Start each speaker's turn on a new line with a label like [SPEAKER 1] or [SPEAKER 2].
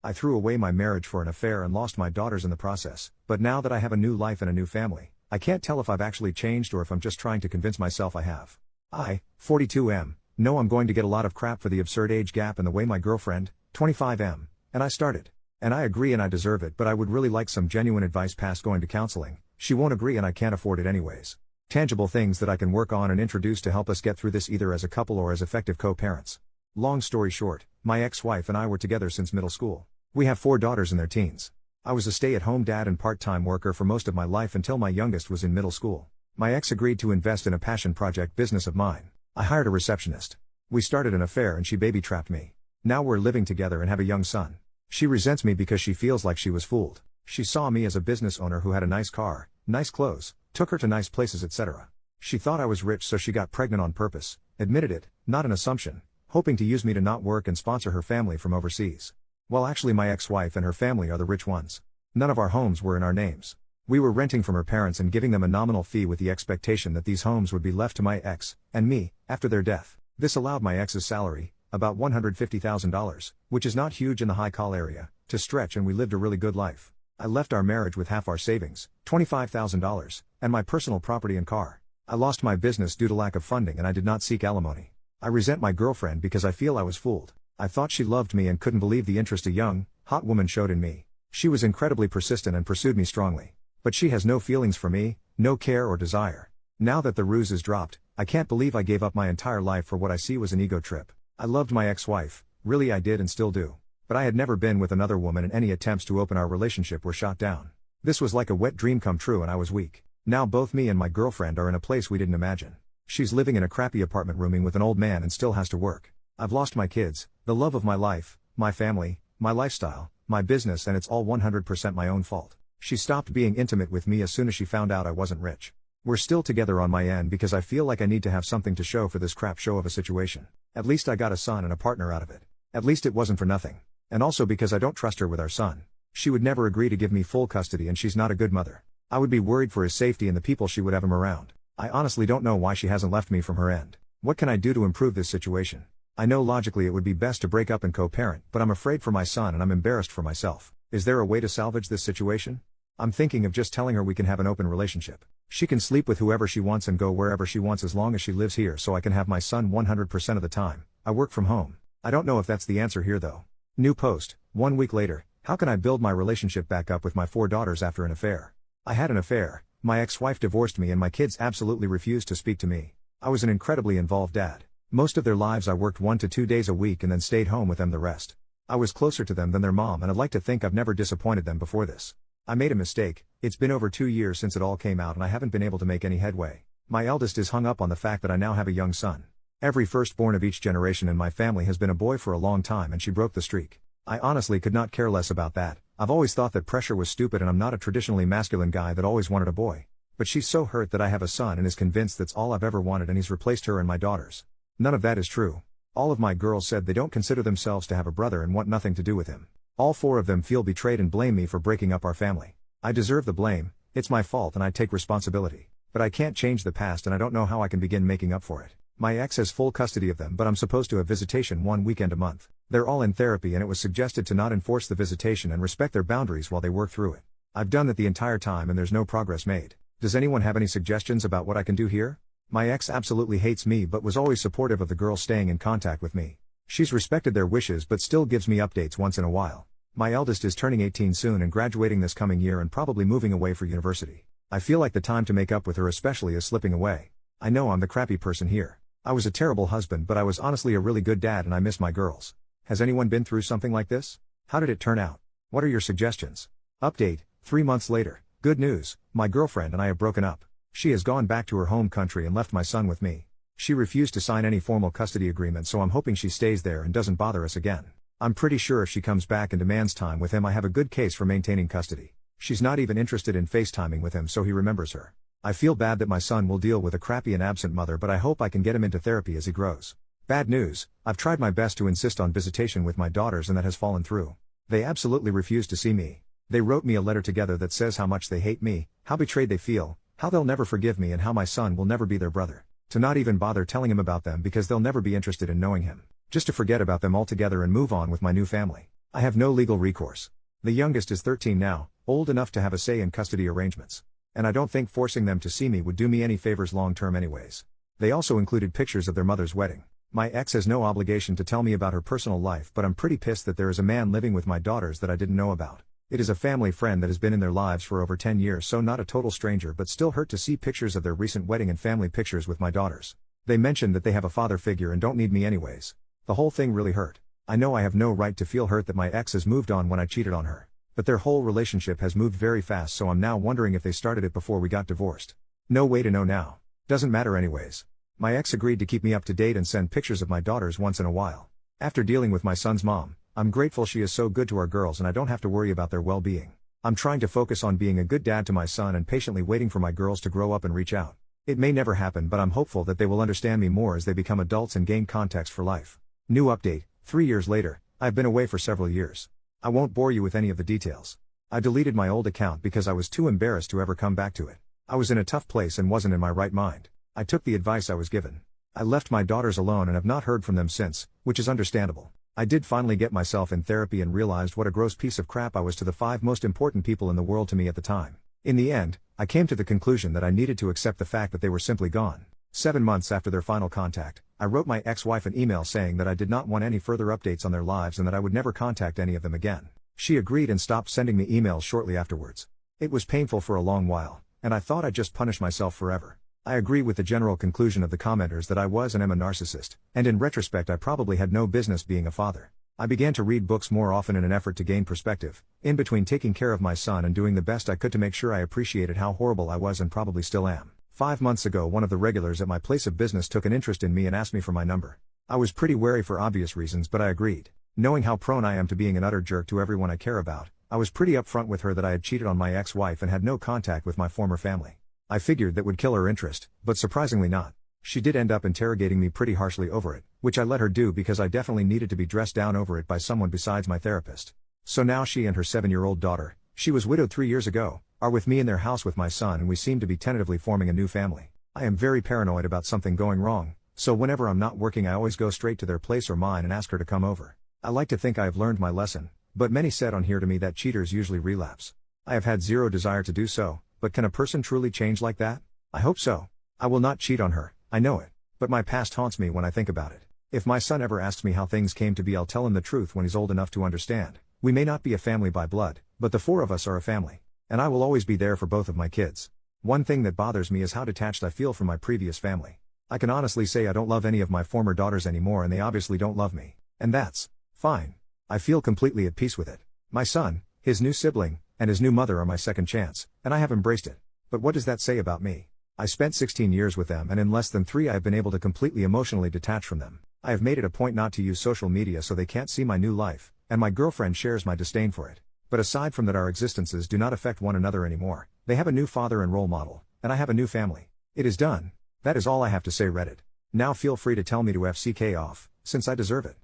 [SPEAKER 1] I threw away my marriage for an affair and lost my daughters in the process, but now that I have a new life and a new family, I can't tell if I've actually changed or if I'm just trying to convince myself I have. I, 42M, know I'm going to get a lot of crap for the absurd age gap and the way my girlfriend, 25M, and I started. And I agree and I deserve it, but I would really like some genuine advice past going to counseling. She won't agree and I can't afford it anyways. Tangible things that I can work on and introduce to help us get through this either as a couple or as effective co-parents. Long story short, my ex-wife and I were together since middle school. We have 4 daughters in their teens. I was a stay-at-home dad and part-time worker for most of my life until my youngest was in middle school. My ex agreed to invest in a passion project business of mine. I hired a receptionist. We started an affair and she baby-trapped me. Now we're living together and have a young son. She resents me because she feels like she was fooled. She saw me as a business owner who had a nice car, nice clothes, took her to nice places, etc. She thought I was rich, so she got pregnant on purpose, admitted it, not an assumption, hoping to use me to not work and sponsor her family from overseas. Well, actually my ex-wife and her family are the rich ones. None of our homes were in our names. We were renting from her parents and giving them a nominal fee with the expectation that these homes would be left to my ex, and me, after their death. This allowed my ex's salary, about $150,000, which is not huge in the high-call area, to stretch, and we lived a really good life. I left our marriage with half our savings, $25,000, and my personal property and car. I lost my business due to lack of funding and I did not seek alimony. I resent my girlfriend because I feel I was fooled. I thought she loved me and couldn't believe the interest a young, hot woman showed in me. She was incredibly persistent and pursued me strongly. But she has no feelings for me, no care or desire. Now that the ruse is dropped, I can't believe I gave up my entire life for what I see was an ego trip. I loved my ex-wife, really I did and still do. But I had never been with another woman and any attempts to open our relationship were shot down. This was like a wet dream come true and I was weak. Now both me and my girlfriend are in a place we didn't imagine. She's living in a crappy apartment rooming with an old man and still has to work. I've lost my kids, the love of my life, my family, my lifestyle, my business, and it's all 100% my own fault. She stopped being intimate with me as soon as she found out I wasn't rich. We're still together on my end because I feel like I need to have something to show for this crap show of a situation. At least I got a son and a partner out of it. At least it wasn't for nothing. And also because I don't trust her with our son. She would never agree to give me full custody and she's not a good mother. I would be worried for his safety and the people she would have him around. I honestly don't know why she hasn't left me from her end. What can I do to improve this situation? I know logically it would be best to break up and co-parent, but I'm afraid for my son and I'm embarrassed for myself. Is there a way to salvage this situation? I'm thinking of just telling her we can have an open relationship. She can sleep with whoever she wants and go wherever she wants as long as she lives here, so I can have my son 100% of the time. I work from home. I don't know if that's the answer here though. New post, 1 week later. How can I build my relationship back up with my 4 daughters after an affair? I had an affair, my ex-wife divorced me and my kids absolutely refused to speak to me. I was an incredibly involved dad. Most of their lives I worked 1 to 2 days a week and then stayed home with them the rest. I was closer to them than their mom and I'd like to think I've never disappointed them before this. I made a mistake. It's been over 2 years since it all came out and I haven't been able to make any headway. My eldest is hung up on the fact that I now have a young son. Every firstborn of each generation in my family has been a boy for a long time and she broke the streak. I honestly could not care less about that. I've always thought that pressure was stupid and I'm not a traditionally masculine guy that always wanted a boy. But she's so hurt that I have a son and is convinced that's all I've ever wanted and he's replaced her and my daughters. None of that is true. All of my girls said they don't consider themselves to have a brother and want nothing to do with him. All 4 of them feel betrayed and blame me for breaking up our family. I deserve the blame, it's my fault and I take responsibility. But I can't change the past and I don't know how I can begin making up for it. My ex has full custody of them but I'm supposed to have visitation 1 weekend a month. They're all in therapy and it was suggested to not enforce the visitation and respect their boundaries while they work through it. I've done that the entire time and there's no progress made. Does anyone have any suggestions about what I can do here? My ex absolutely hates me but was always supportive of the girls staying in contact with me. She's respected their wishes but still gives me updates once in a while. My eldest is turning 18 soon and graduating this coming year and probably moving away for university. I feel like the time to make up with her especially is slipping away. I know I'm the crappy person here. I was a terrible husband but I was honestly a really good dad and I miss my girls. Has anyone been through something like this? How did it turn out? What are your suggestions? Update, 3 months later. Good news, my girlfriend and I have broken up. She has gone back to her home country and left my son with me. She refused to sign any formal custody agreement so I'm hoping she stays there and doesn't bother us again. I'm pretty sure if she comes back and demands time with him I have a good case for maintaining custody. She's not even interested in FaceTiming with him so he remembers her. I feel bad that my son will deal with a crappy and absent mother but I hope I can get him into therapy as he grows. Bad news, I've tried my best to insist on visitation with my daughters and that has fallen through. They absolutely refuse to see me. They wrote me a letter together that says how much they hate me, how betrayed they feel, how they'll never forgive me and how my son will never be their brother. To not even bother telling him about them because they'll never be interested in knowing him. Just to forget about them altogether and move on with my new family. I have no legal recourse. The youngest is 13 now, old enough to have a say in custody arrangements. And I don't think forcing them to see me would do me any favors long term anyways. They also included pictures of their mother's wedding. My ex has no obligation to tell me about her personal life, but I'm pretty pissed that there is a man living with my daughters that I didn't know about. It is a family friend that has been in their lives for over 10 years, so not a total stranger, but still hurt to see pictures of their recent wedding and family pictures with my daughters. They mentioned that they have a father figure and don't need me anyways. The whole thing really hurt. I know I have no right to feel hurt that my ex has moved on when I cheated on her. But their whole relationship has moved very fast, so I'm now wondering if they started it before we got divorced. No way to know now. Doesn't matter anyways. My ex agreed to keep me up to date and send pictures of my daughters once in a while. After dealing with my son's mom, I'm grateful she is so good to our girls and I don't have to worry about their well-being. I'm trying to focus on being a good dad to my son and patiently waiting for my girls to grow up and reach out. It may never happen, but I'm hopeful that they will understand me more as they become adults and gain context for life. New update: 3 years later, I've been away for several years. I won't bore you with any of the details. I deleted my old account because I was too embarrassed to ever come back to it. I was in a tough place and wasn't in my right mind. I took the advice I was given. I left my daughters alone and have not heard from them since, which is understandable. I did finally get myself in therapy and realized what a gross piece of crap I was to the 5 most important people in the world to me at the time. In the end, I came to the conclusion that I needed to accept the fact that they were simply gone. 7 months after their final contact, I wrote my ex-wife an email saying that I did not want any further updates on their lives and that I would never contact any of them again. She agreed and stopped sending me emails shortly afterwards. It was painful for a long while, and I thought I'd just punish myself forever. I agree with the general conclusion of the commenters that I was and am a narcissist, and in retrospect I probably had no business being a father. I began to read books more often in an effort to gain perspective, in between taking care of my son and doing the best I could to make sure I appreciated how horrible I was and probably still am. 5 months ago, one of the regulars at my place of business took an interest in me and asked me for my number. I was pretty wary for obvious reasons, but I agreed. Knowing how prone I am to being an utter jerk to everyone I care about, I was pretty upfront with her that I had cheated on my ex-wife and had no contact with my former family. I figured that would kill her interest, but surprisingly not. She did end up interrogating me pretty harshly over it, which I let her do because I definitely needed to be dressed down over it by someone besides my therapist. So now she and her 7-year-old daughter, she was widowed 3 years ago, are with me in their house with my son, and we seem to be tentatively forming a new family. I am very paranoid about something going wrong, so whenever I'm not working I always go straight to their place or mine and ask her to come over. I like to think I have learned my lesson, but many said on here to me that cheaters usually relapse. I have had zero desire to do so, but can a person truly change like that? I hope so. I will not cheat on her, I know it, but my past haunts me when I think about it. If my son ever asks me how things came to be, I'll tell him the truth when he's old enough to understand. We may not be a family by blood, but the 4 of us are a family. And I will always be there for both of my kids. One thing that bothers me is how detached I feel from my previous family. I can honestly say I don't love any of my former daughters anymore, and they obviously don't love me. And that's fine. I feel completely at peace with it. My son, his new sibling, and his new mother are my second chance, and I have embraced it. But what does that say about me? I spent 16 years with them, and in less than 3 I have been able to completely emotionally detach from them. I have made it a point not to use social media so they can't see my new life, and my girlfriend shares my disdain for it. But aside from that, our existences do not affect one another anymore. They have a new father and role model, and I have a new family. It is done. That is all I have to say, Reddit. Now feel free to tell me to FCK off, since I deserve it.